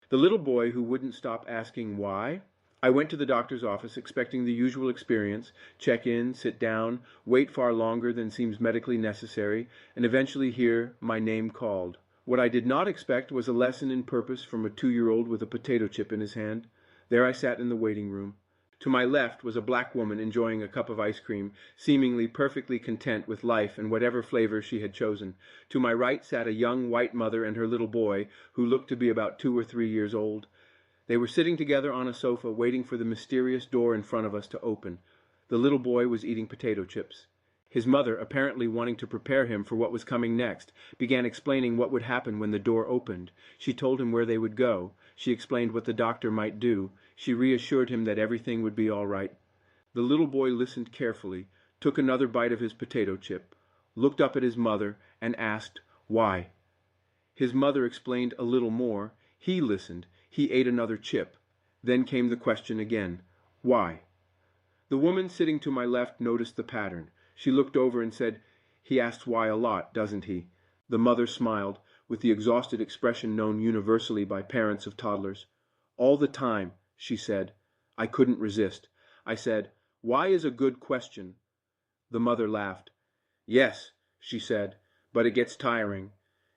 The little boy who wouldn't stop asking why? I went to the doctor's office expecting the usual experience, check in, sit down, wait far longer than seems medically necessary, and eventually hear my name called. What I did not expect was a lesson in purpose from a 2-year-old with a potato chip in his hand. There I sat in the waiting room. To my left was a black woman enjoying a cup of ice cream, seemingly perfectly content with life and whatever flavor she had chosen. To my right sat a young white mother and her little boy, who looked to be about 2 or 3 years old. They were sitting together on a sofa waiting for the mysterious door in front of us to open. The little boy was eating potato chips. His mother, apparently wanting to prepare him for what was coming next, began explaining what would happen when the door opened. She told him where they would go. She explained what the doctor might do. She reassured him that everything would be all right. The little boy listened carefully, took another bite of his potato chip, looked up at his mother, and asked, "Why?" His mother explained a little more. He listened. He ate another chip. Then came the question again. Why? The woman sitting to my left noticed the pattern. She looked over and said, "He asks why a lot, doesn't he?" The mother smiled, with the exhausted expression known universally by parents of toddlers. "All the time," she said. I couldn't resist. I said, "Why is a good question?" The mother laughed. "Yes," she said, "but it gets tiring."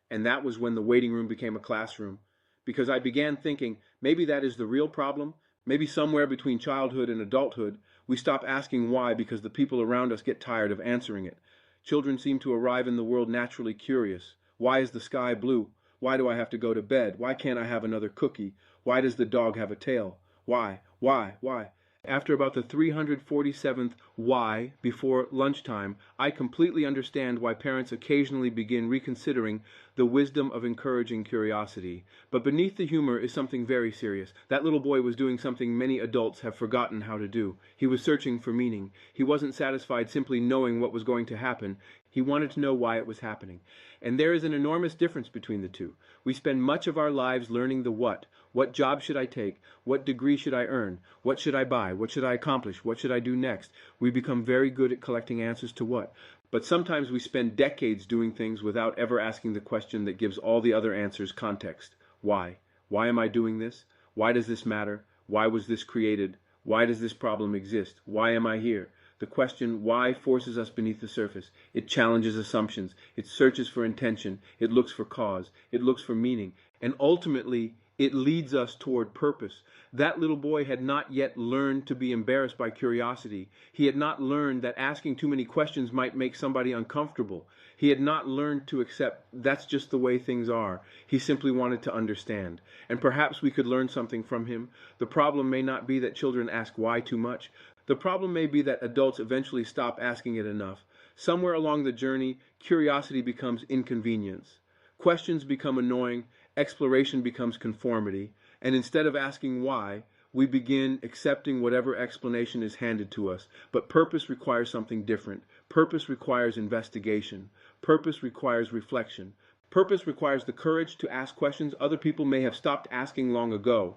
And that was when the waiting room became a classroom. Because I began thinking, maybe that is the real problem. Maybe somewhere between childhood and adulthood, we stop asking why because the people around us get tired of answering it. Children seem to arrive in the world naturally curious. Why is the sky blue? Why do I have to go to bed? Why can't I have another cookie? Why does the dog have a tail? Why? Why? After about the 347th why before lunchtime, I completely understand why parents occasionally begin reconsidering the wisdom of encouraging curiosity. But beneath the humor is something very serious. That little boy was doing something many adults have forgotten how to do. He was searching for meaning. He wasn't satisfied simply knowing what was going to happen. He wanted to know why it was happening. And there is an enormous difference between the two. We spend much of our lives learning the what. What job should I take? What degree should I earn? What should I buy? What should I accomplish? What should I do next? We become very good at collecting answers to what. But sometimes we spend decades doing things without ever asking the question that gives all the other answers context. Why? Why am I doing this? Why does this matter? Why was this created? Why does this problem exist? Why am I here? The question why forces us beneath the surface. It challenges assumptions. It searches for intention. It looks for cause. It looks for meaning. And ultimately, it leads us toward purpose. That little boy had not yet learned to be embarrassed by curiosity. He had not learned that asking too many questions might make somebody uncomfortable. He had not learned to accept that's just the way things are. He simply wanted to understand. And perhaps we could learn something from him. The problem may not be that children ask why too much. The problem may be that adults eventually stop asking it enough. Somewhere along the journey, curiosity becomes inconvenience. Questions become annoying. Exploration becomes conformity, and instead of asking why, we begin accepting whatever explanation is handed to us. But purpose requires something different. Purpose requires investigation. Purpose requires reflection. Purpose requires the courage to ask questions other people may have stopped asking long ago.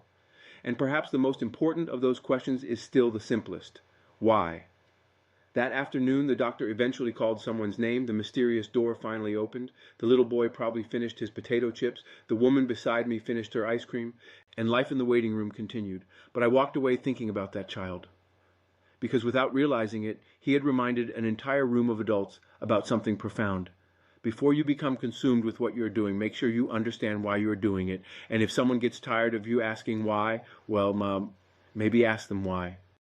And perhaps the most important of those questions is still the simplest. Why? That afternoon, the doctor eventually called someone's name. The mysterious door finally opened. The little boy probably finished his potato chips. The woman beside me finished her ice cream. And life in the waiting room continued. But I walked away thinking about that child. Because without realizing it, he had reminded an entire room of adults about something profound. Before you become consumed with what you're doing, make sure you understand why you're doing it. And if someone gets tired of you asking why, well, maybe ask them why.